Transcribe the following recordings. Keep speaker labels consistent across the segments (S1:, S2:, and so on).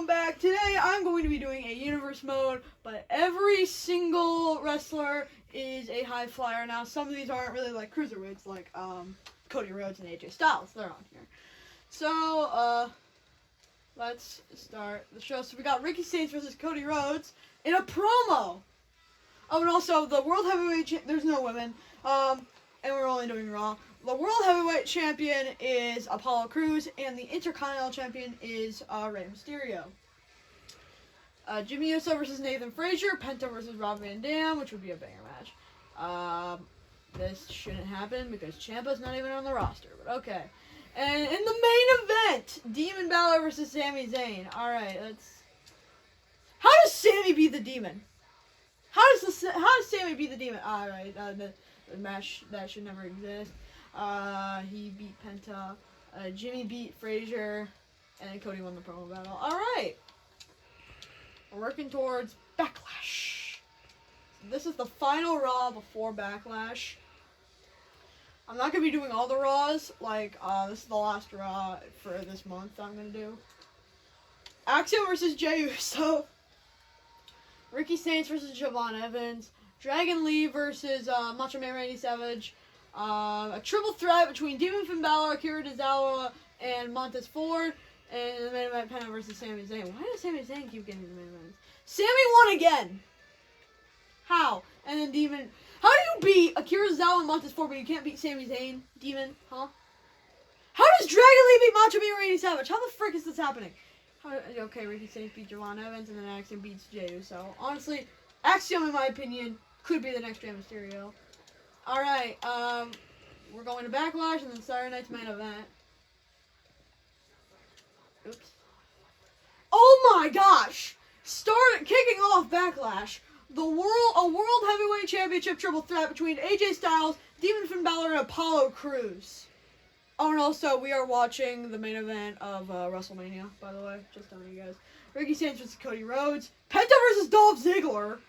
S1: welcome back. Today I'm going to be doing a universe mode, but every single wrestler is a high flyer. Now some of these aren't really like cruiserweights, like Cody Rhodes and AJ Styles. They're on here. So let's start the show. So we got Ricky Saints versus Cody Rhodes in a promo. Oh, and also the World Heavyweight there's no women. And we're only doing Raw. The World Heavyweight Champion is Apollo Crews, and the Intercontinental Champion is Rey Mysterio. Jimmy Uso versus Nathan Frazier, Penta versus Rob Van Dam, which would be a banger match. This shouldn't happen because Ciampa's not even on the roster, but okay. And in the main event, Demon Balor versus Sami Zayn. Alright, let's... How does Sami beat the Demon? How does Sami beat the Demon? Alright, the match that should never exist. He beat Penta. Jimmy beat Frazier, and Cody won the promo battle. Alright. We're working towards Backlash. So this is the final Raw before Backlash. I'm not going to be doing all the Raws. Like, this is the last Raw for this month I'm going to do. Axiom versus Jey Uso. Ricky Saints versus Javon Evans. Dragon Lee versus Macho Man Randy Savage. A triple threat between Demon Finn Balor, Akira Tozawa, and Montez Ford. And the main event, Penta versus Sami Zayn. Why does Sami Zayn keep getting the main events? Sami won again! How? And then Demon... How do you beat Akira Tozawa and Montez Ford, but you can't beat Sami Zayn? Demon? Huh? How does Dragon Lee beat Macho Man Randy Savage? How the frick is this happening? Okay, Ricky Saints beat Javon Evans, and then Axiom beats Jey Uso. Honestly, Axiom, in my opinion, could be the next Rey Mysterio. Alright, we're going to Backlash and then Saturday night's main event. Oops. Oh my gosh! Kicking off Backlash. A World Heavyweight Championship triple threat between AJ Styles, Demon Finn Balor, and Apollo Crews. Oh, and also, we are watching the main event of WrestleMania, by the way. Just telling you guys. Ricky Saints versus Cody Rhodes. Penta versus Dolph Ziggler.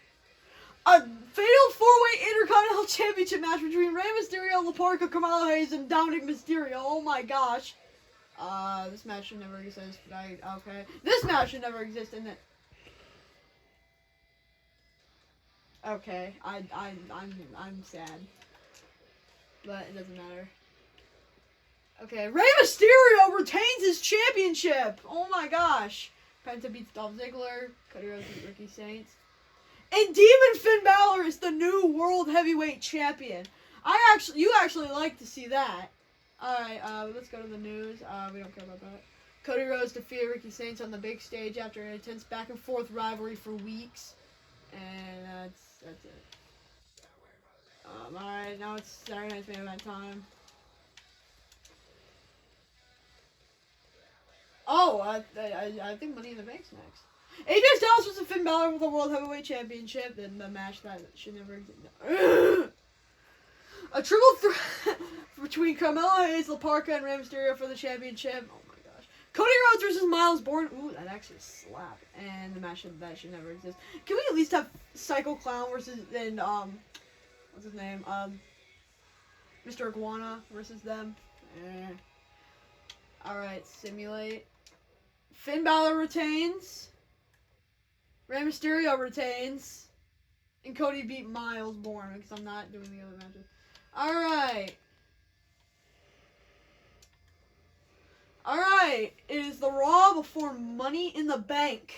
S1: A fatal four-way Intercontinental Championship match between Rey Mysterio, Laparca, Carmelo Hayes, and Dominic Mysterio. Oh my gosh. This match should never exist. Okay. This match should never exist, isn't it? Okay. I'm sad. But it doesn't matter. Okay. Rey Mysterio retains his championship. Oh my gosh. Penta beats Dolph Ziggler. Cody Rhodes beats Ricky Saints. And Demon Finn Balor is the new World Heavyweight Champion. You actually like to see that. Alright, let's go to the news. We don't care about that. Cody Rhodes defeated Ricky Saints on the big stage after an intense back and forth rivalry for weeks. And that's it. Alright, now it's Saturday night's main event time. Oh, I think Money in the Bank's next. AJ Styles versus Finn Balor with the World Heavyweight Championship. Then the match that should never exist. A triple threat between Carmelo Hayes, Laparca, and Rey Mysterio for the championship. Oh my gosh. Cody Rhodes versus Miles Bourne. Ooh, that actually slapped. And the match that should never exist. Can we at least have Psycho Clown versus what's his name? Mr. Iguana versus them. Alright, simulate. Finn Balor retains. Rey Mysterio retains. And Cody beat Miles Bourne because I'm not doing the other matches. Alright. Alright. It is the Raw before Money in the Bank.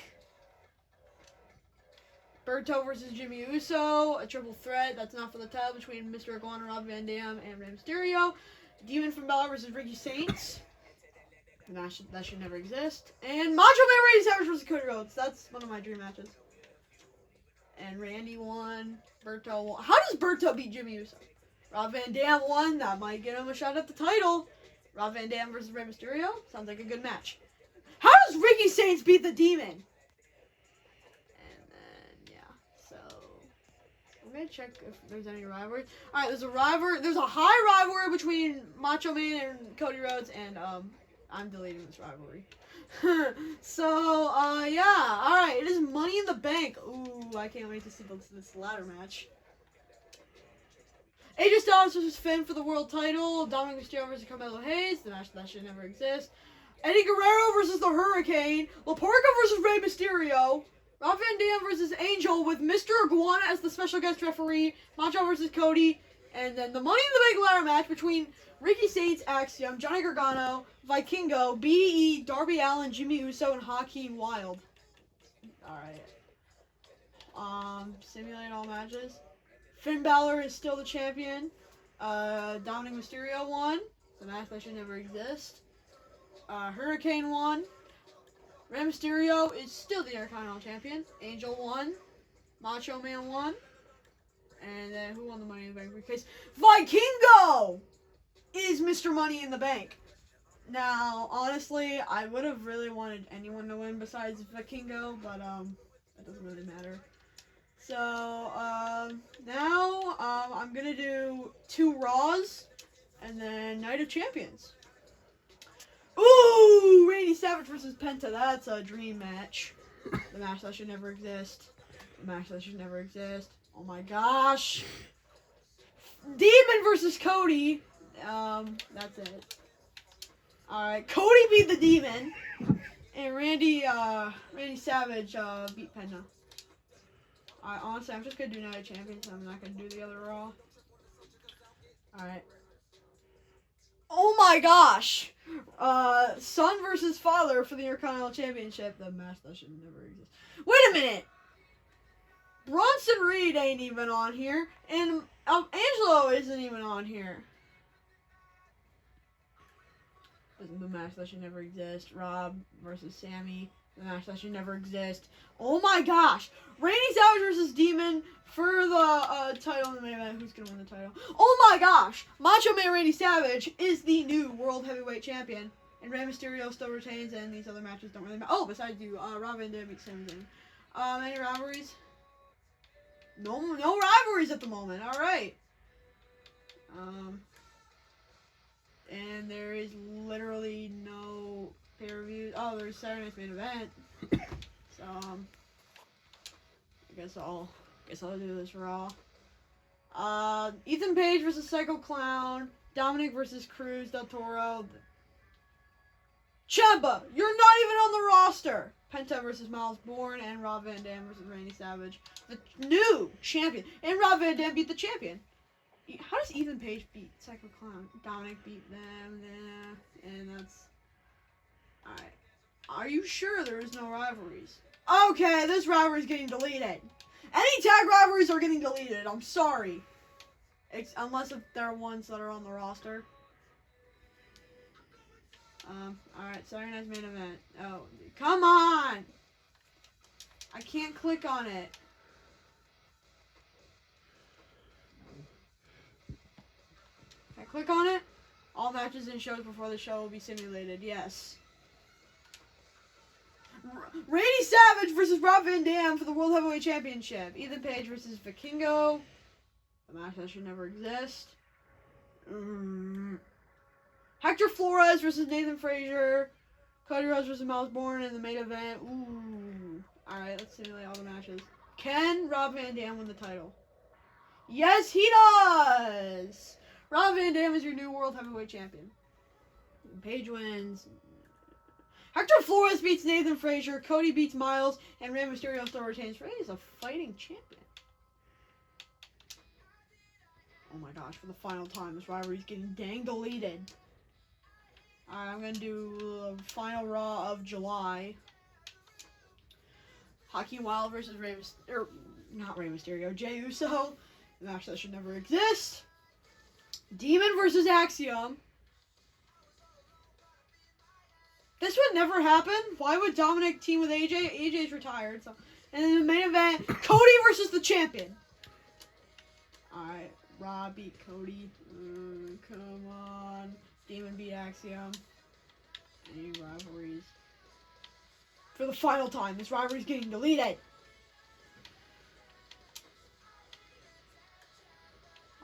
S1: Berto versus Jimmy Uso. A triple threat. That's not for the title between Mr. Iguana, Rob Van Dam, and Rey Mysterio. Demon Finn Balor versus Ricky Saints. That should never exist. And Macho Man Randy Savage versus Cody Rhodes. That's one of my dream matches. And Randy won. Berto won. How does Berto beat Jimmy Uso? Rob Van Dam won. That might get him a shot at the title. Rob Van Dam versus Rey Mysterio. Sounds like a good match. How does Ricky Saints beat the Demon? And then, yeah. So, I'm going to check if there's any rivalry. Alright, there's a rivalry. There's a high rivalry between Macho Man and Cody Rhodes. And, I'm deleting this rivalry. So, yeah. Alright, it is Money in the Bank. Ooh, I can't wait to see this ladder match. AJ Styles versus Finn for the world title. Dominic Mysterio versus Carmelo Hayes. The match that should never exist. Eddie Guerrero versus the Hurricane. La Parka versus Rey Mysterio. Rob Van Dam versus Angel with Mr. Iguana as the special guest referee. Macho versus Cody. And then the Money in the Bank ladder match between Ricky Saints, Axiom, Johnny Gargano, Vikingo, B.E., Darby Allin, Jimmy Uso, and Hakeem Wilde. Alright. Simulate all matches. Finn Balor is still the champion. Dominic Mysterio won. The match that should never exist. Hurricane won. Rey Mysterio is still the Intercontinental Champion. Angel won. Macho Man won. And then who won the Money in the Bank briefcase? Vikingo is Mr. Money in the Bank. Now, honestly, I would have really wanted anyone to win besides Vikingo, but that doesn't really matter. So, now I'm going to do 2 Raws and then Night of Champions. Ooh, Randy Savage versus Penta. That's a dream match. The match that should never exist. The match that should never exist. Oh my gosh. Demon versus Cody. That's it. Alright, Cody beat the Demon. And Randy Savage beat Penta. Alright, honestly, I'm just gonna do Night of Champions. I'm not gonna do the other Raw. Alright. Oh my gosh! Son versus father for the Intercontinental Championship. The match that should never exist. Wait a minute! Bronson Reed ain't even on here, and Angelo isn't even on here. The match that should never exist. Rob versus Sammy. The match that should never exist. Oh my gosh! Randy Savage versus Demon for the title in the main event. Who's gonna win the title? Oh my gosh! Macho Man Randy Savage is the new World Heavyweight Champion. And Rey Mysterio still retains, and these other matches don't really matter. Oh, besides you, Rob Van Dam beats Sami Zayn. Any rivalries? No rivalries at the moment. Alright. And there is literally no pay-per-views. Oh, there's Saturday Night's Main Event. So, I guess I'll do this Raw. Ethan Page versus Psycho Clown. Dominic versus Cruz Del Toro. Ciampa, you're not even on the roster. Penta versus Miles Bourne, and Rob Van Dam versus Randy Savage, the new champion. And Rob Van Dam beat the champion. How does Ethan Page beat Psycho Clown? Dominic beat them, and that's... Alright. Are you sure there is no rivalries? Okay, this rivalry is getting deleted. Any tag rivalries are getting deleted. I'm sorry. Unless if they're ones that are on the roster. Alright, Saturday Night's Main Event. Oh, come on! I can't click on it. Can I click on it? All matches and shows before the show will be simulated. Yes. Randy Savage versus Rob Van Dam for the World Heavyweight Championship. Ethan Page versus Vikingo. A match that should never exist. Hector Flores versus Nathan Frazier. Cody Rhodes versus Miles Bourne in the main event. Ooh. Alright, let's simulate all the matches. Can Rob Van Dam win the title? Yes, he does! Rob Van Dam is your new World Heavyweight Champion. Page wins. Hector Flores beats Nathan Frazier. Cody beats Miles. And Rey Mysterio still retains. Rey is a fighting champion. Oh my gosh, for the final time, this rivalry is getting dang deleted. Alright, I'm going to do the final Raw of July. Hakeem Wilde versus not Rey Mysterio, Jey Uso. The match that should never exist. Demon versus Axiom. This would never happen. Why would Dominic team with AJ? AJ's retired. So, and in the main event, Cody versus the champion. Alright, Rob beat Cody. Come on. Demon beat Axiom. Any rivalries? For the final time, this rivalry is getting deleted.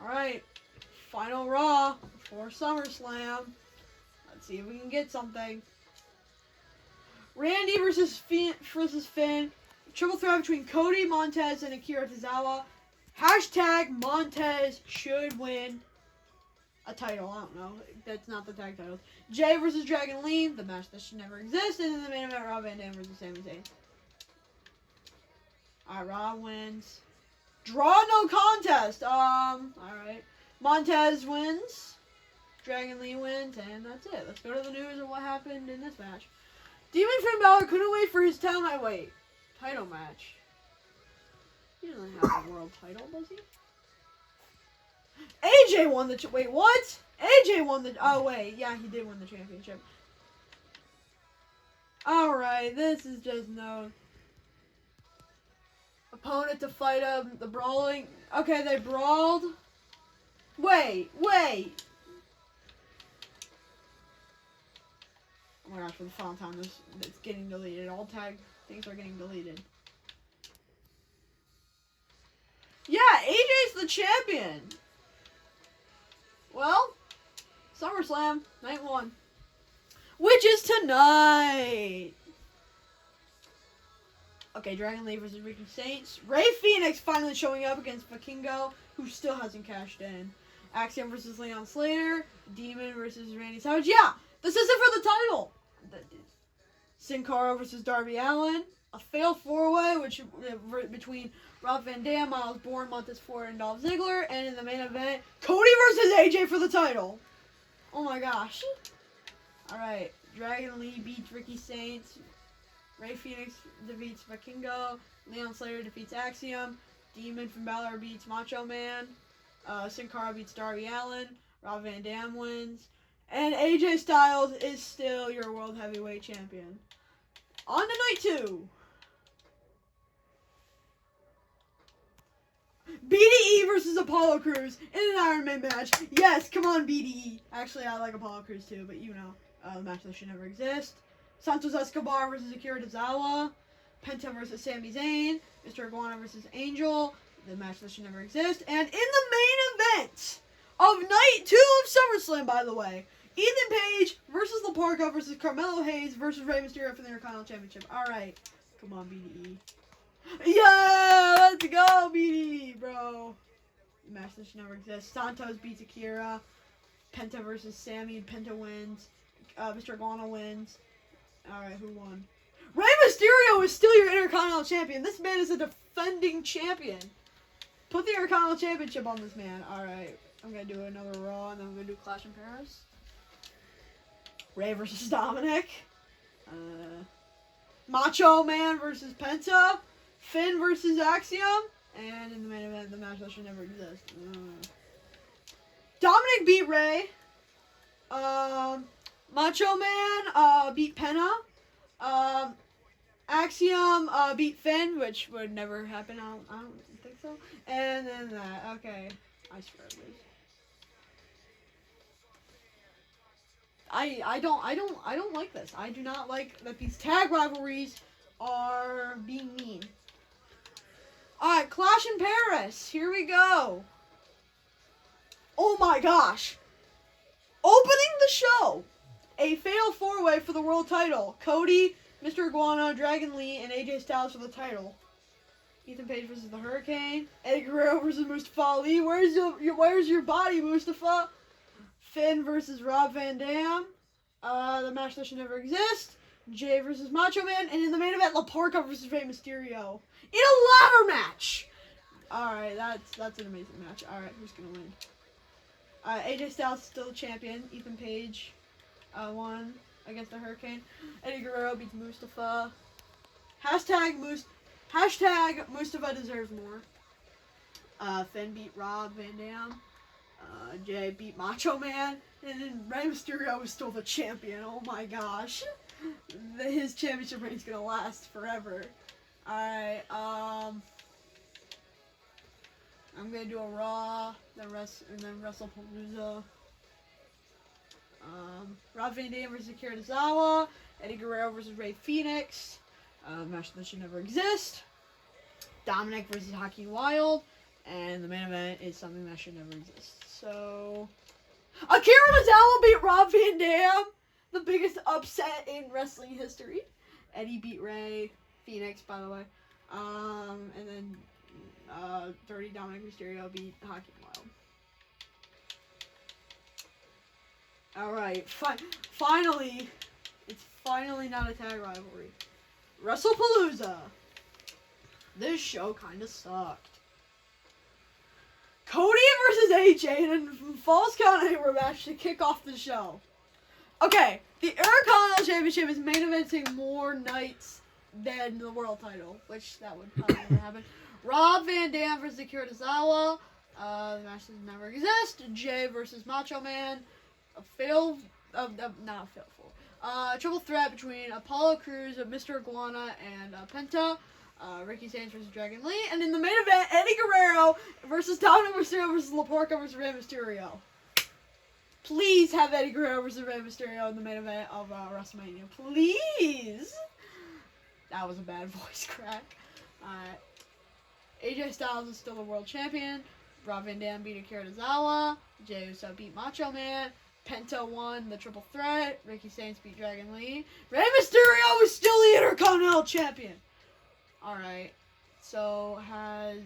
S1: Alright. Final Raw for SummerSlam. Let's see if we can get something. Randy versus Finn. Triple threat between Cody, Montez, and Akira Tozawa. Hashtag Montez should win. a title. I don't know. That's not the tag titles. Jay versus Dragon Lee, the match that should never exist, and in the main event, Rob Van Dam versus Sami Zayn. Alright, Rob wins. Draw no contest. Alright. Montez wins. Dragon Lee wins, and that's it. Let's go to the news of what happened in this match. Demon Finn Balor couldn't wait for his title match. He doesn't have a world title, does he? AJ won the wait, what? AJ won the yeah, he did win the championship. Alright, this is just no opponent to fight him. The brawling. Okay, they brawled. Wait. Oh my gosh, for the final time, it's getting deleted. All tag things are getting deleted. Yeah, AJ's the champion. Well, SummerSlam, night 1. Which is tonight. Okay, Dragon Lee versus Ricky Saints. Ray Phoenix finally showing up against Vikingo, who still hasn't cashed in. Axiom versus Leon Slater. Demon versus Randy Savage. Yeah, this isn't for the title. Sin Cara versus Darby Allin. A failed 4-way, which between Rob Van Dam, Miles Bourne, Montez Ford, and Dolph Ziggler. And in the main event, Cody versus AJ for the title. Oh my gosh. Alright, Dragon Lee beats Ricky Saints. Ray Phoenix defeats Vikingo. Leon Slater defeats Axiom. Demon Finn Balor beats Macho Man. Sin Cara beats Darby Allin. Rob Van Dam wins. And AJ Styles is still your World Heavyweight Champion. On to night 2. BDE versus Apollo Crews in an Iron Man match. Yes, come on, BDE. Actually, I like Apollo Crews too, but you know, the match that should never exist. Santos Escobar versus Akira Tozawa. Penta versus Sami Zayn. Mr. Iguana versus Angel. The match that should never exist. And in the main event of night 2 of SummerSlam, by the way, Ethan Page versus La Parka versus Carmelo Hayes versus Rey Mysterio for the Intercontinental Championship. Alright. Come on, BDE. Yeah! Let's go, BDE, bro. The match that should never exist. Santos beats Akira. Penta versus Sammy. Penta wins. Mr. Iguana wins. Alright, who won? Rey Mysterio is still your Intercontinental Champion. This man is a defending champion. Put the Intercontinental Championship on this man. Alright, I'm going to do another Raw, and then I'm going to do Clash in Paris. Rey versus Dominic. Macho Man versus Penta. Finn versus Axiom. And in the main event, the match that should never exist. Dominic beat Rey. Macho Man beat Penta. Axiom beat Finn, which would never happen. I don't think so. And then that. Okay, I swear it was. I don't like this. I do not like that these tag rivalries are being mean. Alright, Clash in Paris. Here we go. Oh my gosh. Opening the show. A fatal 4-way for the world title. Cody, Mr. Iguana, Dragon Lee, and AJ Styles for the title. Ethan Page versus the Hurricane. Eddie Guerrero versus Mustafa Ali. Where's your body, Mustafa? Finn versus Rob Van Dam. The match that should never exist. Jay versus Macho Man. And in the main event, La Parka versus Rey Mysterio. In a ladder match! Alright, that's an amazing match. Alright, who's gonna win? AJ Styles is still the champion. Ethan Page won against the Hurricane. Eddie Guerrero beats Mustafa. Hashtag Mustafa deserves more. Finn beat Rob Van Dam. Jay beat Macho Man. And then Rey Mysterio is still the champion. Oh my gosh. His championship reign is gonna last forever. Alright, I'm gonna do a Raw, then WrestlePalooza. Rob Van Dam versus Akira Tozawa. Eddie Guerrero versus Rey Phoenix. Match that should never exist. Dominic versus Hakeem Wilde. And the main event is something that should never exist. So, Akira Tozawa beat Rob Van Dam. The biggest upset in wrestling history. Eddie beat Rey Phoenix, by the way. And then Dirty Dominic Mysterio beat Hakeem Wilde. Alright, finally, it's finally not a tag rivalry. WrestlePalooza. This show kind of sucked. Cody versus AJ in a Falls Count Anywhere match to kick off the show. Okay, the Intercontinental Championship is main eventing more nights than the world title, which that would probably never happen. Rob Van Dam versus Akira Tozawa. The match does never exist. Jay versus Macho Man. Triple threat between Apollo Crews, Mr. Iguana, and Penta. Ricky Sainz versus Dragon Lee. And in the main event, Eddie Guerrero versus Dominic Mysterio versus La Porca versus Rey Mysterio. Please have Eddie Guerrero versus Rey Mysterio in the main event of WrestleMania. Please! That was a bad voice crack. AJ Styles is still the world champion. Rob Van Dam beat Akira Tozawa. Jey Uso beat Macho Man. Penta won the triple threat. Ricky Sainz beat Dragon Lee. Rey Mysterio is still the Intercontinental Champion. Alright. So has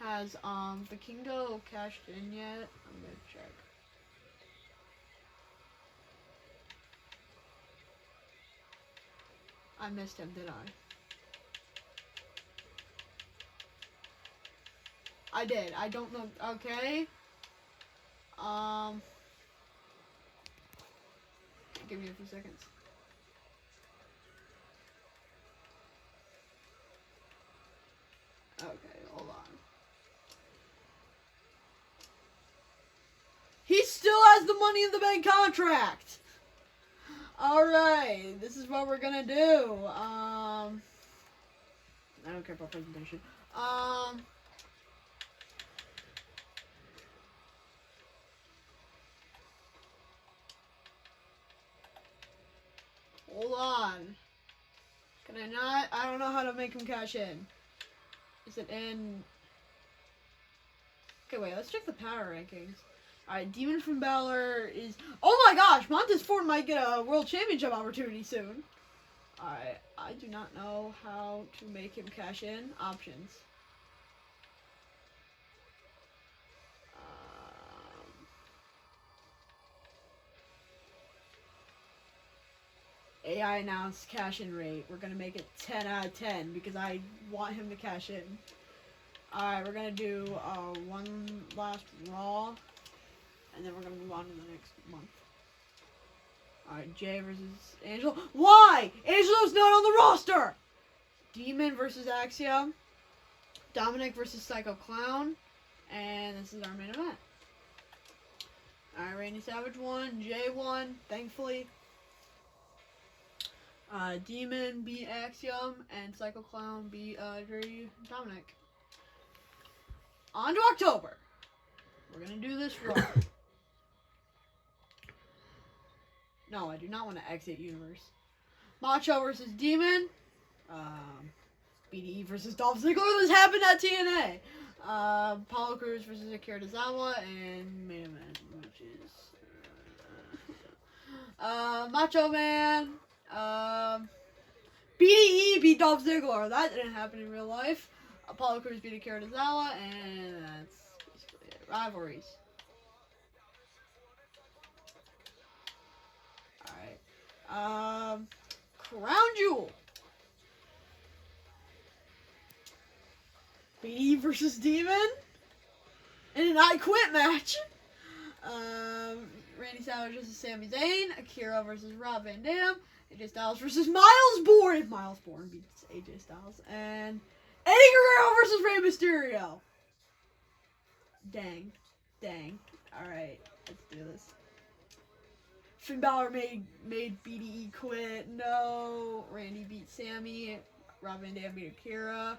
S1: Vikingo cashed in yet? I'm gonna check. I missed him, did I did. I don't know. Okay. Give me a few seconds. Okay, hold on. He still has the Money in the Bank contract. Alright, this is what we're gonna do. I don't care about presentation. Hold on. Can I not? I don't know how to make him cash in. Is it in? Okay, wait, let's check the power rankings. Alright, Demon from Balor is... Oh my gosh, Montez Ford might get a World Championship opportunity soon. Alright, I do not know how to make him cash in. Options. AI announced cash in rate. We're gonna make it 10 out of 10 because I want him to cash in. Alright, we're gonna do one last Raw, and then we're gonna move on to the next month. Alright, Jay versus Angelo. Why? Angelo's not on the roster! Demon versus Axiom. Dominic versus Psycho Clown. And this is our main event. Alright, Randy Savage won. Jay won, thankfully. Demon beat Axiom, and Psycho Clown beat Dominic. On to October. We're gonna do this Raw. No, I do not want to exit Universe. Macho versus Demon. BDE versus Dolph Ziggler. This happened at TNA. Apollo Crews versus Akira Tozawa, and main event, which is Macho Man. BDE beat Dolph Ziggler. That didn't happen in real life. Apollo Crews beat Akira Tozawa, and that's basically it. Rivalries. Alright. Crown Jewel. BDE versus Demon in an I Quit match. Randy Savage versus Sami Zayn. Akira versus Rob Van Dam. AJ Styles versus Miles Bourne. If Miles Bourne beats AJ Styles. And Eddie Guerrero versus Rey Mysterio. Dang. Alright, let's do this. Finn Balor made BDE quit. No. Randy beat Sammy. Rob Van Dam beat Akira.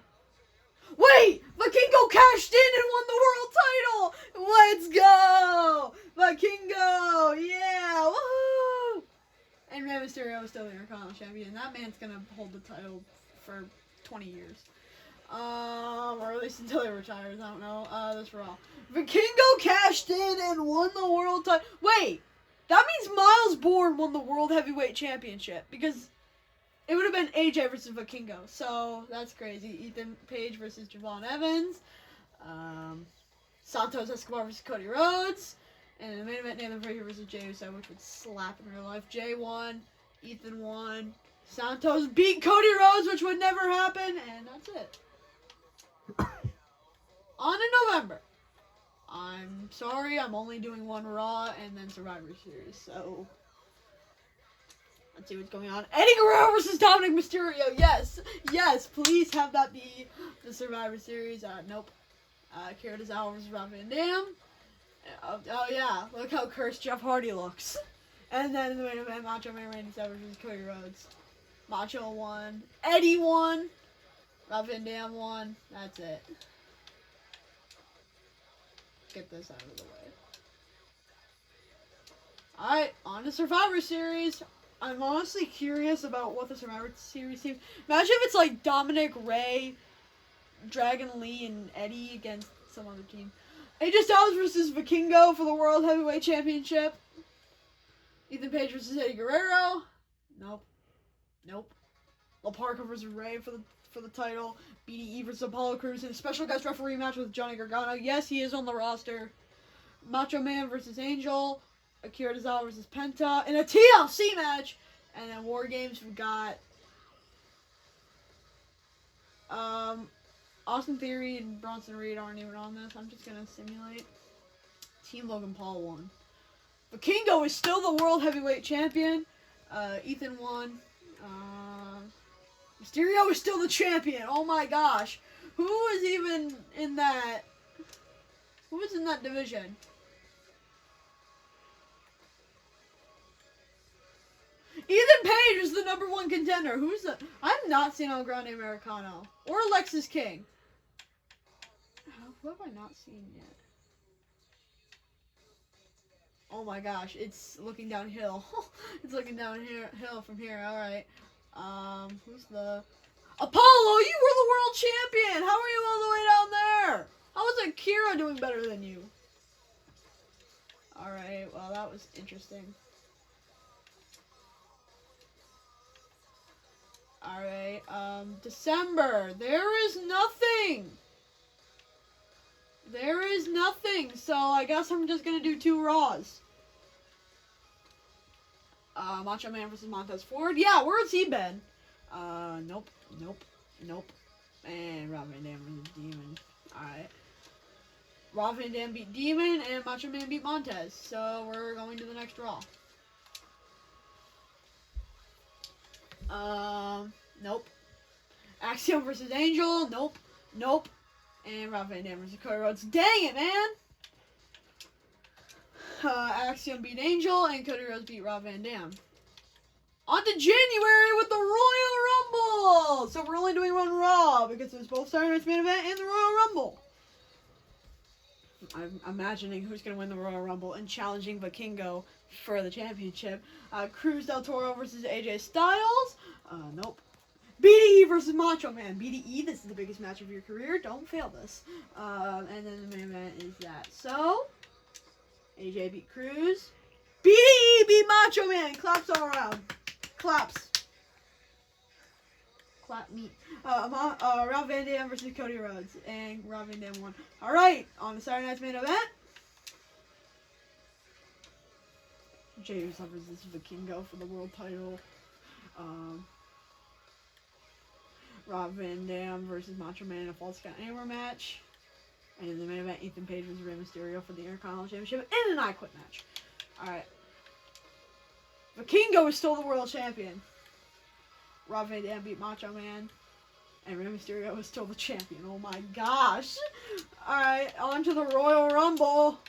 S1: Wait! Vikingo cashed in and won the world title! Let's go! Vikingo! Yeah! Woohoo! And Rey Mysterio is still the Intercontinental Champion. That man's gonna hold the title for 20 years. Or at least until he retires. I don't know. That's Raw. Vikingo cashed in and won the world title. Wait! That means Miles Bourne won the World Heavyweight Championship. Because it would have been AJ versus Vikingo. So, that's crazy. Ethan Page versus Javon Evans. Santos Escobar versus Cody Rhodes. And in the main event, Nathan Frazier versus Jey Uso, which would slap in real life. Jey won. Ethan won. Santos beat Cody Rhodes, which would never happen. And that's it. On in November. I'm sorry, I'm only doing one Raw and then Survivor Series, so let's see what's going on. Eddie Guerrero versus Dominic Mysterio. Yes, please have that be the Survivor Series. Nope. Kira Tozawa versus Rob Van Dam. Oh yeah, look how cursed Jeff Hardy looks. And then in the main event, Macho Man Randy Savage versus Cody Rhodes. Macho won. Eddie won. Rob Van Dam won. That's it. Get this out of the way. Alright, on to Survivor Series. I'm honestly curious about what the Survivor Series team... Imagine if it's like Dominic, Ray, Dragon Lee, and Eddie against some other team. AJ Styles versus Vikingo for the World Heavyweight Championship. Ethan Page versus Eddie Guerrero. Nope. La Parka versus Ray for the title. BDE versus Apollo Crews in a special guest referee match with Johnny Gargano. Yes, he is on the roster. Macho Man versus Angel. Akira Tozawa versus Penta in a TLC match. And then War Games, we got Austin Theory and Bronson Reed aren't even on this. I'm just gonna simulate. Team Logan Paul won. Vikingo is still the World Heavyweight Champion. Ethan won. Mysterio is still the champion. Oh my gosh. Who is even in that? Who is in that division? Ethan Page is the #1 contender. Who's the... I've not seen El Grande Americano. Or Alexis King. Who have I not seen yet? Oh my gosh. It's looking downhill. It's looking downhill from here. Alright. Who's the... Apollo, you were the world champion! How are you all the way down there? How is Akira doing better than you? Alright, well that was interesting. Alright, December. There is nothing! There is nothing, so I guess I'm just gonna do 2 Raws. Macho Man versus Montez Ford. Yeah, where's he been? Nope. And Rob Van Dam versus Demon. Alright. Rob Van Dam beat Demon, and Macho Man beat Montez. So, we're going to the next Raw. Nope. Axiom versus Angel. Nope. And Rob Van Dam versus Cody Rhodes. Dang it, man! Axiom beat Angel, and Cody Rhodes beat Rob Van Dam. On to January with the Royal Rumble! So we're only doing 1 Raw, because there's both Saturday Night's Main Event and the Royal Rumble. I'm imagining who's going to win the Royal Rumble and challenging Vikingo for the championship. Cruz Del Toro versus AJ Styles. Nope. BDE versus Macho Man. BDE, this is the biggest match of your career. Don't fail this. And then the main event is that. So, AJ beat Cruz. BDE beat Macho Man. Claps all around. Claps. Clap me. Rob Van Dam versus Cody Rhodes. And Rob Van Dam won. Alright, on the Saturday Night's Main Event. Jey Uso versus Vikingo for the world title. Rob Van Dam versus Macho Man in a Falls Count Anywhere match. And in the main event, Ethan Page versus Rey Mysterio for the Intercontinental Championship in an I Quit match. Alright. Vikingo is still the world champion. Rob Van Dam beat Macho Man. And Rey Mysterio is still the champion. Oh my gosh. Alright, on to the Royal Rumble.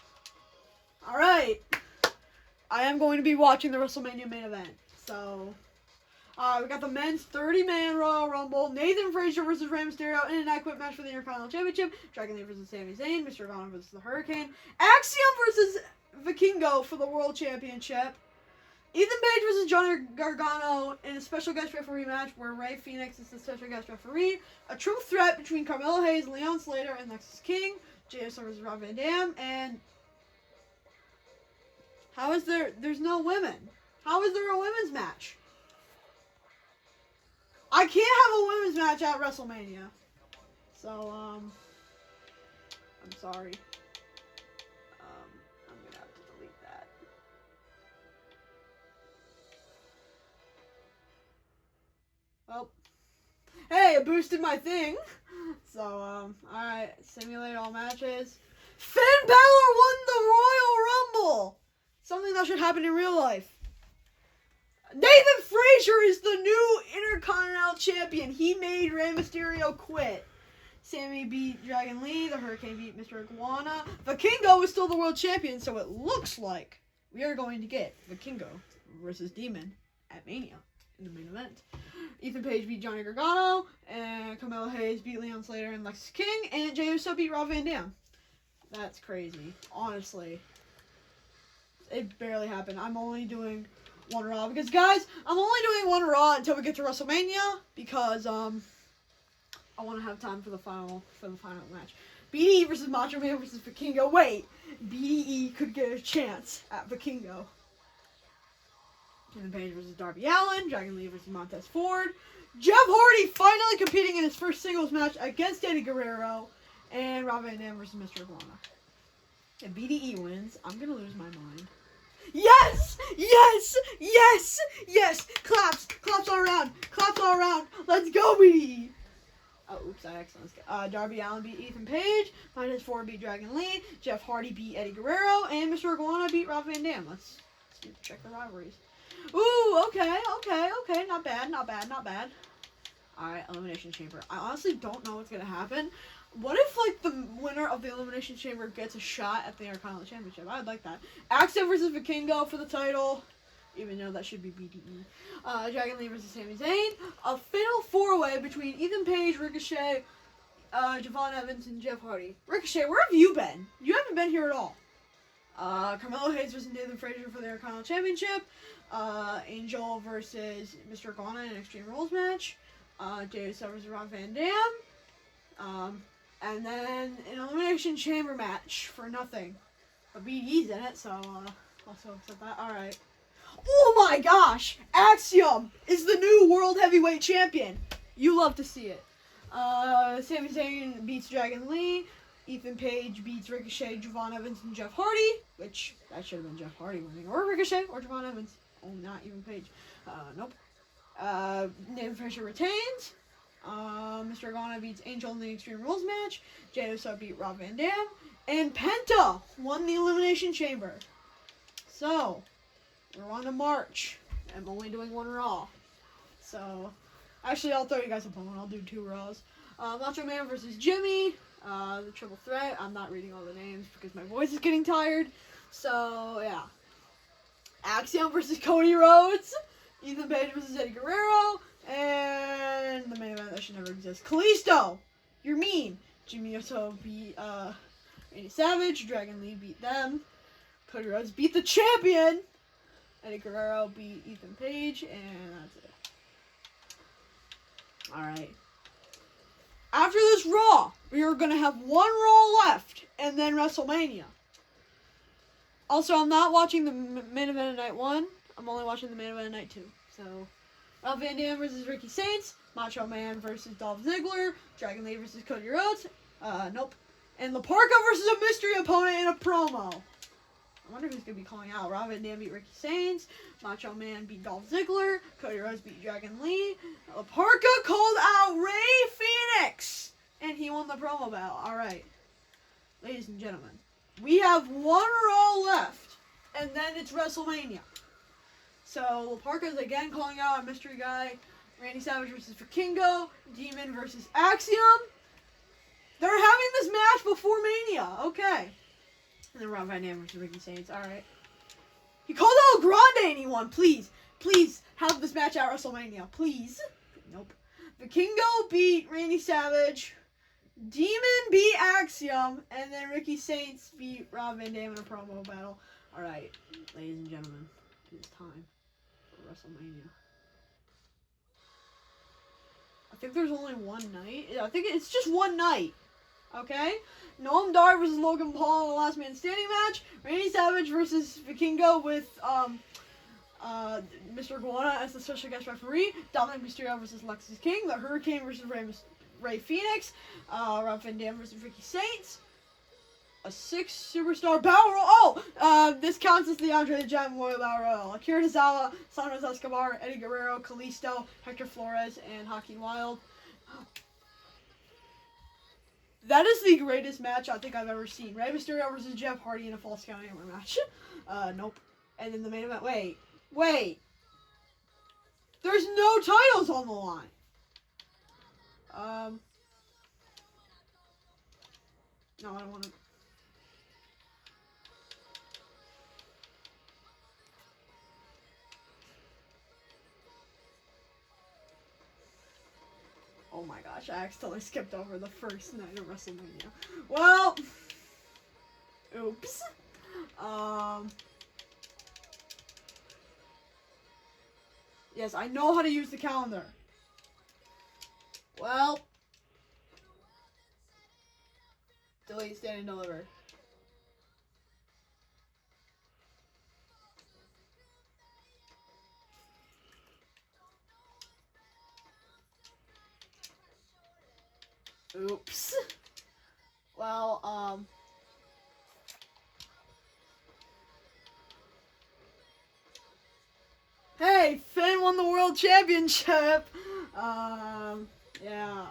S1: Alright. I am going to be watching the WrestleMania main event. So, we got the men's 30-man Royal Rumble. Nathan Frazier versus Rey Mysterio in an I Quit match for the Intercontinental Championship. Dragon Lee versus Sami Zayn. Mr. Gargano versus the Hurricane. Axiom versus Vikingo for the World Championship. Ethan Page versus Johnny Gargano in a special guest referee match where Rey Fenix is the special guest referee. A triple threat between Carmelo Hayes, Leon Slater, and Lexis King. Jey Uso versus Rob Van Dam. And how is there's no women? How is there a women's match? I can't have a women's match at WrestleMania. So, I'm sorry. Well, hey, it boosted my thing. So, alright, simulate all matches. Finn Balor won the Royal Rumble! Something that should happen in real life. Nathan Frazier is the new Intercontinental Champion. He made Rey Mysterio quit. Sammy beat Dragon Lee. The Hurricane beat Mr. Iguana. Vikingo is still the world champion, so it looks like we are going to get Vikingo versus Demon at Mania in the main event. Ethan Page beat Johnny Gargano, and Carmelo Hayes beat Leon Slater and Lexis King, and Jey Uso beat Rob Van Dam. That's crazy, honestly. It barely happened. I'm only doing one Raw because, guys, I'm only doing one Raw until we get to WrestleMania because I want to have time for the final match. BDE versus Macho Man versus Vikingo. Wait, BDE could get a chance at Vikingo. Ethan Page versus Darby Allin. Dragon Lee versus Montez Ford. Jeff Hardy finally competing in his first singles match against Eddie Guerrero. And Rob Van Dam versus Mr. Iguana. If BDE wins, I'm going to lose my mind. Yes! Yes! Yes! Yes! Claps! Claps all around! Claps all around! Let's go, BDE! Oh, oops, I accidentally. Darby Allin beat Ethan Page. Montez Ford beat Dragon Lee. Jeff Hardy beat Eddie Guerrero. And Mr. Iguana beat Rob Van Dam. Let's check the rivalries. Ooh, okay. Not bad. Alright, Elimination Chamber. I honestly don't know what's going to happen. What if, like, the winner of the Elimination Chamber gets a shot at the Intercontinental Championship? I'd like that. Axiom versus Vikingo for the title. Even though that should be BDE. Dragon Lee versus Sami Zayn. A fatal four-way between Ethan Page, Ricochet, Javon Evans, and Jeff Hardy. Ricochet, where have you been? You haven't been here at all. Carmelo Hayes versus Nathan Frazier for the Intercontinental Championship. Angel versus Mr. Iguana in an Extreme Rules match. Jey Uso versus Rob Van Dam. And then an Elimination Chamber match for nothing. But BDE's in it, so also accept that. Alright. Oh my gosh! Axiom is the new World Heavyweight Champion. You love to see it. Sami Zayn beats Dragon Lee. Ethan Page beats Ricochet, Javon Evans, and Jeff Hardy. Which, that should have been Jeff Hardy winning. Or Ricochet, or Javon Evans. Oh, not even Page. Nope. Nathan Frazier retains. Mr. Iguana beats Angel in the Extreme Rules match. Jey Uso beat Rob Van Dam. And Penta won the Elimination Chamber. So, we're on to March. I'm only doing one Raw. So, actually, I'll throw you guys a bone. I'll do 2 Raws. Macho Man versus Jimmy. The triple threat. I'm not reading all the names because my voice is getting tired. So, yeah. Axiom versus Cody Rhodes. Ethan Page versus Eddie Guerrero. And the main event that should never exist. Kalisto! You're mean. Jimmy Uso beat Randy Savage. Dragon Lee beat them. Cody Rhodes beat the champion. Eddie Guerrero beat Ethan Page. And that's it. Alright. After this Raw, we are going to have 1 Raw left. And then WrestleMania. Also, I'm not watching the main event of night 1. I'm only watching the main event of night 2. So, Rob Van Dam versus Ricky Saints. Macho Man versus Dolph Ziggler. Dragon Lee versus Cody Rhodes. Nope. And La Parka versus a mystery opponent in a promo. I wonder who's going to be calling out. Rob Van Dam beat Ricky Saints. Macho Man beat Dolph Ziggler. Cody Rhodes beat Dragon Lee. La Parka called out Rey Fenix. And he won the promo battle. Alright. Ladies and gentlemen. We have 1 Raw left. And then it's WrestleMania. So, La Parka is again calling out a mystery guy. Randy Savage versus Vikingo. Demon versus Axiom. They're having this match before Mania. Okay. And then Rob Van Dam versus Ricky Saints. Alright. He called out Grande anyone. Please. Please have this match at WrestleMania. Please. Nope. Vikingo beat Randy Savage. Demon beat Axiom. And then Ricky Saints beat Rob Van Dam in a promo battle. Alright. Ladies and gentlemen. It is time for WrestleMania. I think there's only one night. I think it's just one night. Okay? Noam Dar versus Logan Paul in a last man standing match. Randy Savage versus Vikingo with Mr. Iguana as the special guest referee. Dominic Mysterio versus Lexis King. The Hurricane versus Rey Fenix. Rob Van Dam versus Ricky Saints. a 6 superstar battle royal. Oh, this counts as the Andre the Giant Memorial Battle Royal. Akira Tozawa, Santos Escobar, Eddie Guerrero, Kalisto, Hector Flores, and Hakeem Wilde. That is the greatest match I think I've ever seen. Rey Mysterio versus Jeff Hardy in a Falls Count Anywhere match. Nope. And then the main event. Wait. There's no titles on the line. No, I don't want to. Oh my gosh, I accidentally skipped over the first night of WrestleMania. Well, oops. Yes, I know how to use the calendar. Well, delete, stand, and deliver. Oops. Well, hey, Finn won the World Championship. Yeah.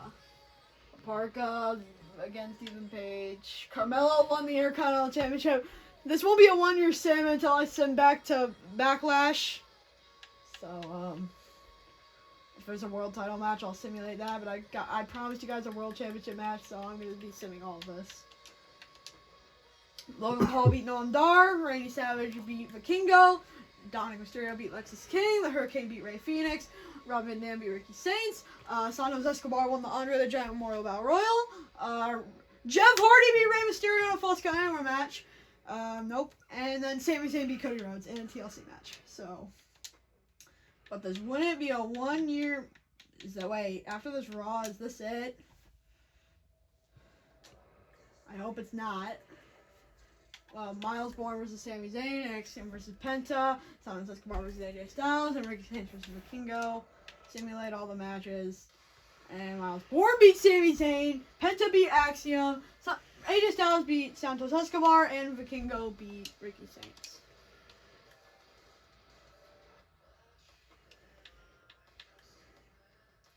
S1: Parka against Ethan Page. Carmelo won the Intercontinental Championship. This won't be a 1-year sim until I send back to Backlash. So, if there's a world title match, I'll simulate that. But I promised you guys a world championship match, so I'm going to be simming all of this. Logan Paul beat Noam Dar. Randy Savage beat Vikingo. Dominic Mysterio beat Lexis King. The Hurricane beat Rey Fenix. Rob Van Dam beat Ricky Saints. Santos Escobar won the Andre the Giant Memorial Battle Royal. Jeff Hardy beat Rey Mysterio in a Falls Count Anywhere match. Nope. And then Sami Zayn beat Cody Rhodes in a TLC match. So, but this wouldn't be a 1-year. Wait, after this Raw, is this it? I hope it's not. Miles Bourne versus Sami Zayn, NXT versus Penta, Santos Escobar versus AJ Styles, and Ricky Saints versus Vikingo. Simulate all the matches. And Miles Bourne beat Sami Zayn, Penta beat Axiom, AJ Styles beat Santos Escobar, and Vikingo beat Ricky Saints.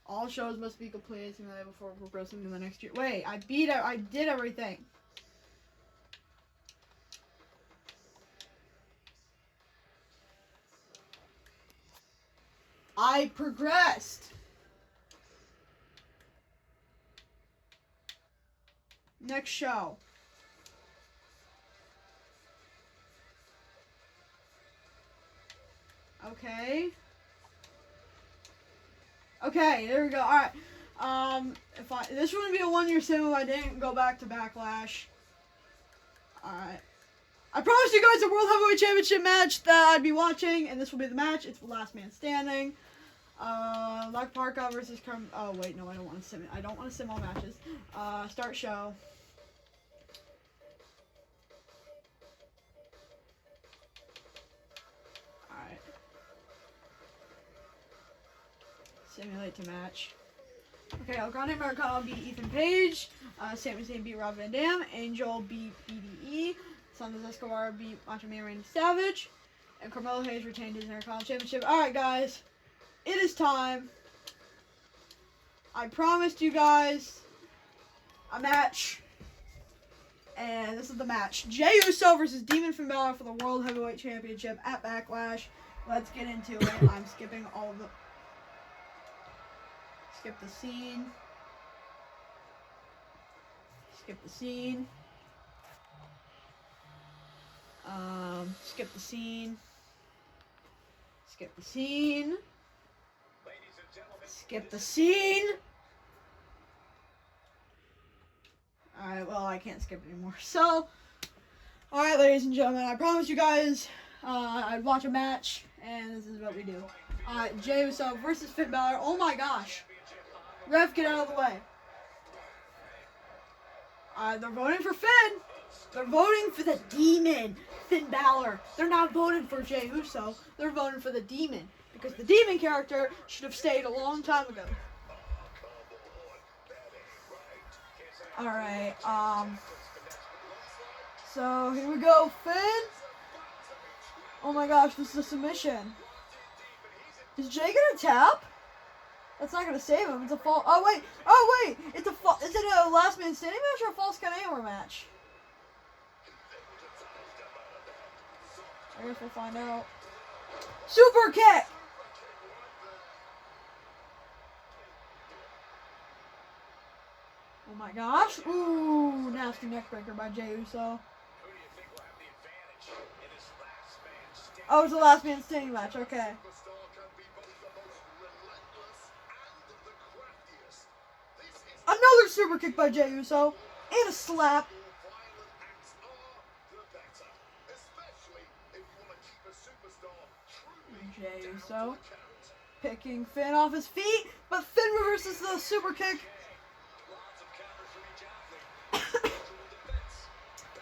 S1: All shows must be completed simulated before progressing to the next year. Wait, I did everything. I progressed. Next show. Okay. Okay, there we go. Alright. This wouldn't be a 1-year sim if I didn't go back to Backlash. Alright. I promised you guys a World Heavyweight Championship match that I'd be watching, and this will be the match. It's the last man standing. Lock Parka versus oh wait, no, I don't want to sim it. I don't want to sim all matches. Start show. Alright. Simulate to match. Okay, El Grande Americano beat Ethan Page. Sami Zayn beat Rob Van Dam. Angel beat BDE. Santos Escobar beat Macho Man Randy Savage. And Carmelo Hayes retained his Intercontinental Championship. Alright, guys. It is time. I promised you guys a match. And this is the match. Jey Uso versus Demon Finn Balor for the World Heavyweight Championship at Backlash. Let's get into it. I'm skipping all of the... Skip the scene. Skip the scene. Skip the scene. Skip the scene. Skip the scene. Alright, well, I can't skip anymore. So, alright, ladies and gentlemen, I promised you guys I'd watch a match, and this is what we do. Alright, Jey Uso versus Finn Balor. Oh my gosh. Ref, get out of the way. They're voting for Finn. They're voting for the Demon, Finn Balor. They're not voting for Jey Uso. They're voting for the Demon. Because the Demon character should have stayed a long time ago. Alright, So here we go, Finn. Oh my gosh, this is a submission. Is Jay gonna tap? That's not gonna save him. It's a fall. Oh wait, it's a fall. Is it a last man standing match or a false count anywhere match? I guess we'll find out. Super kick. Oh my gosh. Ooh, nasty neck breaker by Jey Uso. Oh, it's a last man standing match. Okay. Another super kick by Jey Uso. And a slap. Jey Uso picking Finn off his feet, but Finn reverses the super kick.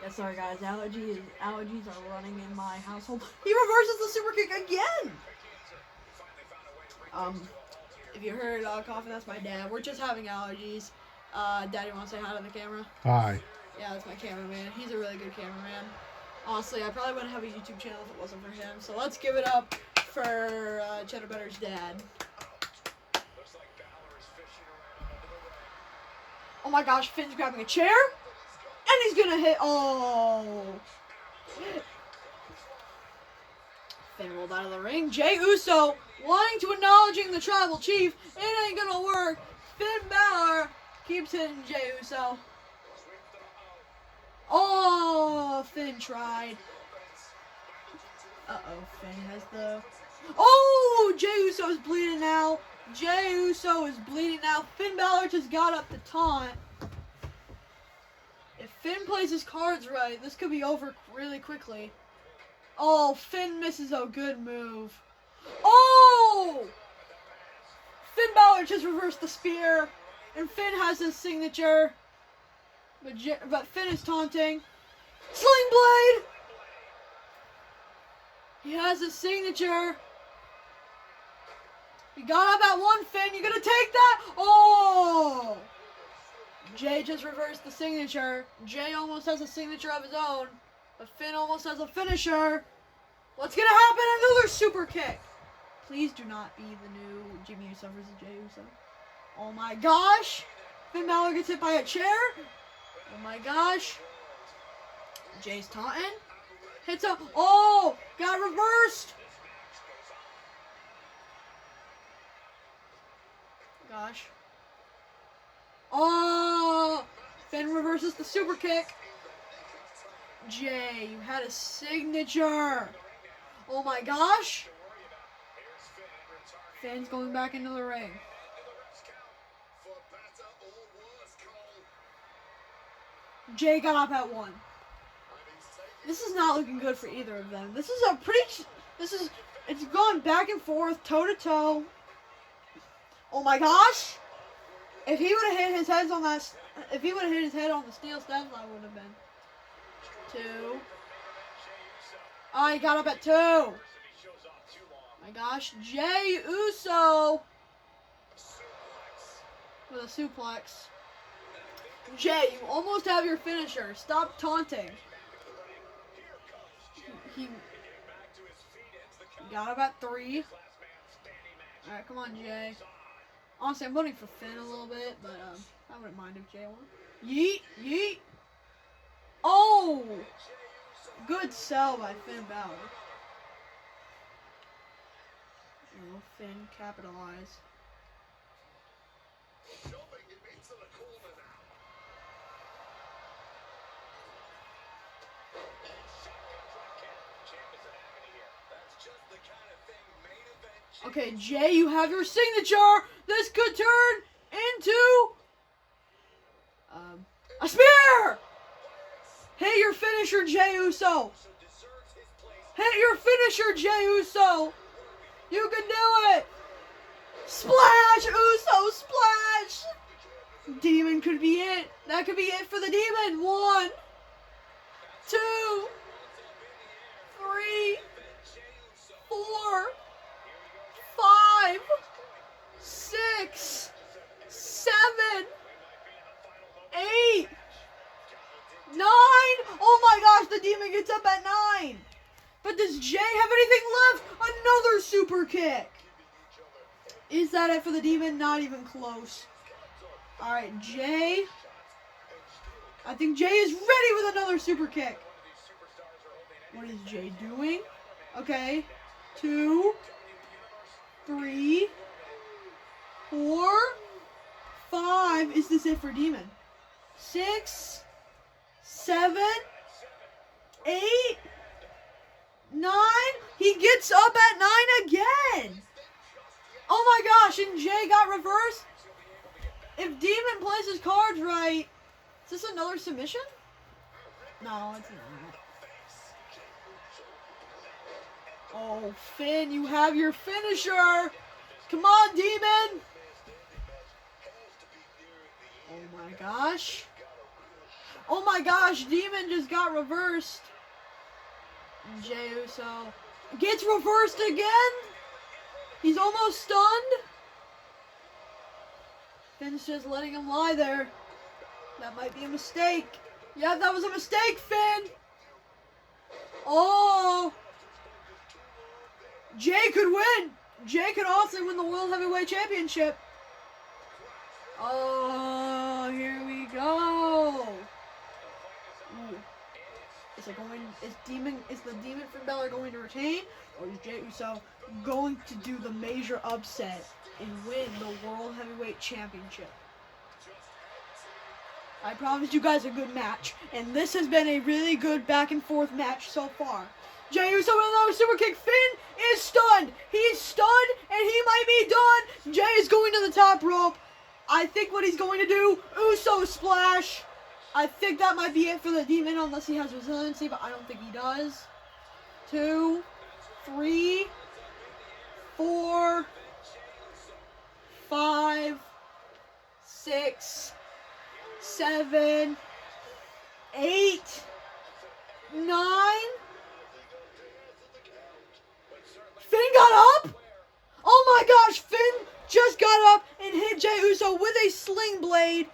S1: Yeah, sorry guys, allergies are running in my household. He reverses the super kick again. If you heard coughing, that's my dad. We're just having allergies. Daddy wants to say hi to the camera.
S2: Hi.
S1: Yeah, that's my cameraman. He's a really good cameraman. Honestly, I probably wouldn't have a YouTube channel if it wasn't for him. So let's give it up for Cheddar Butter's dad. Oh my gosh, Finn's grabbing a chair. And he's gonna hit. Oh. Finn rolled out of the ring. Jey Uso wanting to acknowledging the tribal chief. It ain't gonna work. Finn Balor keeps hitting Jey Uso. Oh, Finn tried. Uh-oh, Finn has the... Oh, Jey Uso is bleeding now. Jey Uso is bleeding now. Finn Balor just got up to taunt. If Finn plays his cards right, this could be over really quickly. Oh, Finn misses a good move. Oh! Finn Balor just reversed the spear. And Finn has his signature. But Finn is taunting. Sling Blade! He has his signature. You got up at one, Finn. You gonna take that? Oh! Jay just reversed the signature. Jay almost has a signature of his own. But Finn almost has a finisher. What's gonna happen? Another super kick. Please do not be the new Jimmy Uso versus Jey Uso. Oh my gosh. Finn Balor gets hit by a chair. Oh my gosh. Jay's taunting. Hits a... Oh! Got reversed! Gosh. Oh! Finn reverses the super kick. Jay, you had a signature. Oh my gosh. Finn's going back into the ring. Jay got up at one. This is not looking good for either of them. This is a pretty... It's going back and forth, toe to toe. Oh my gosh! If he would have hit his head on that... If he would have hit his head on the steel steps, that would have been... 2. Oh, he got up at 2. Oh my gosh. Jey Uso with a suplex. Jay, you almost have your finisher. Stop taunting. He got up at 3. Alright, come on, Jay. Honestly, I'm voting for Finn a little bit, but I wouldn't mind if Jay won. Yeet, yeet. Oh! Good sell by Finn Balor. Oh, Finn capitalize. Okay, Jay, you have your signature. This could turn into a spear. Hit your finisher, Jey Uso. Hit your finisher, Jey Uso. You can do it. Splash, Uso, splash. Demon could be it. That could be it for the Demon. 1, 2, 3, 4, 5, 6, 7, 8, 9. Oh my gosh, up at 9. But does Jay have anything left? Another super kick. Is that it for the Demon? Not even close. All right, Jay. I think Jay is ready with another super kick. What is Jay doing? Okay. 2, 3, 4, 5. Is this it for Demon? 6, 7, 8, 9. He gets up at 9 again. Oh my gosh, and Jay got reversed. If Demon plays his cards right, is this another submission? No, it's not. Oh, Finn, you have your finisher. Come on, Demon. Oh my gosh. Oh my gosh, Demon just got reversed. Jey Uso gets reversed again. He's almost stunned. Finn's just letting him lie there. That might be a mistake. Yeah, that was a mistake, Finn. Oh. Jay could win. Jay could also win the World Heavyweight Championship. Oh, here we go. Ooh. Is the Demon Finn Balor going to retain? Or is Jey Uso going to do the major upset and win the World Heavyweight Championship? I promised you guys a good match, and this has been a really good back and forth match so far. Jey Uso with another super kick. Finn is stunned. He's stunned, and he might be done. Jay is going to the top rope. I think what he's going to do, Uso splash. I think that might be it for the Demon, unless he has resiliency, but I don't think he does. 2, 3, 4, 5, 6, 7, 8, 9. Finn got up? Oh my gosh, Finn just got up and hit Jey Uso with a sling blade.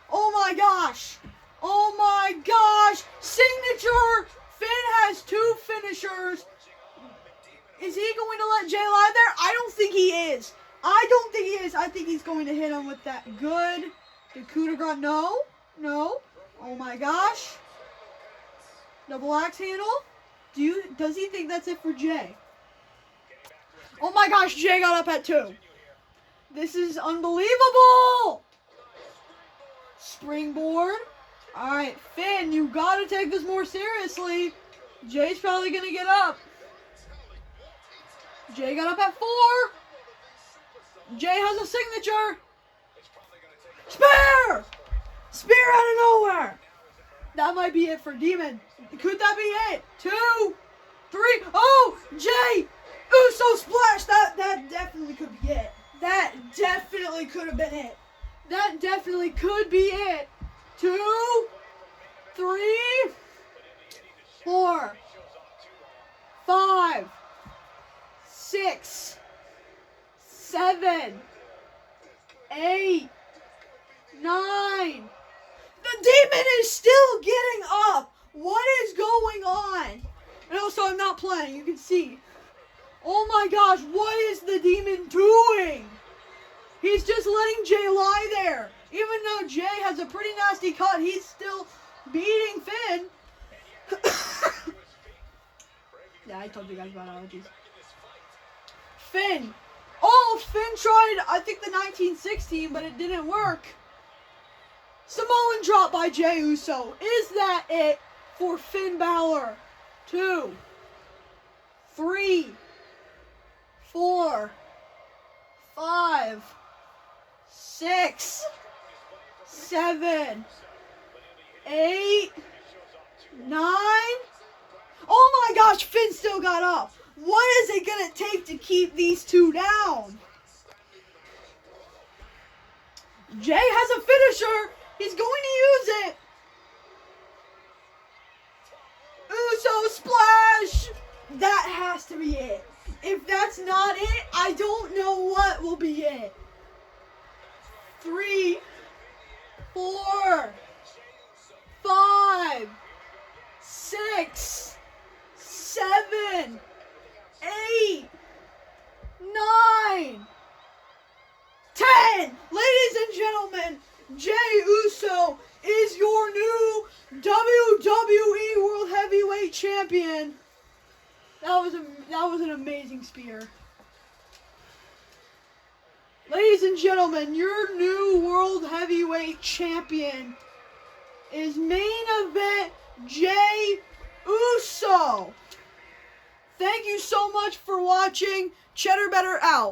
S1: Oh my gosh. Oh my gosh. Signature. Finn has 2 finishers. Is he going to let Jay lie there? I don't think he is. I think he's going to hit him with that good. The coup de grace. No. No. Oh my gosh. Double axe handle. Does he think that's it for Jay? Oh my gosh, Jay got up at 2. This is unbelievable. Springboard. All right, Finn, you got to take this more seriously. Jay's probably going to get up. Jay got up at 4. Jay has a signature. Spear! Spear out of nowhere. That might be it for Demon. Could that be it? 2, 3. Oh, Jay! Uso splash! That definitely could be it. That definitely could have been it. That definitely could be it. 2, 3, 4, 5, 6, 7, 8, 9. The Demon is still getting up. What is going on? And also, I'm not playing. You can see. Oh my gosh, what is the Demon doing? He's just letting Jay lie there. Even though Jay has a pretty nasty cut, he's still beating Finn. Yeah, I told you guys about allergies. Finn. Oh, Finn tried, I think, the 1916, but it didn't work. Samoan drop by Jey Uso. Is that it for Finn Balor? 2, 3, 4, 5, 6, 7, 8, 9. Oh my gosh, Finn still got up. What is it going to take to keep these 2 down? Jay has a finisher. He's going to use it. Uso splash. That has to be it. If that's not it, I don't know what will be it. 3, 4, 5, 6, 7, 8, 9, 10. Ladies and gentlemen, Jey Uso is your new WWE World Heavyweight Champion. That was an amazing spear. Ladies and gentlemen, your new World Heavyweight Champion is main event Jey Uso. Thank you so much for watching. Cheddar Better out.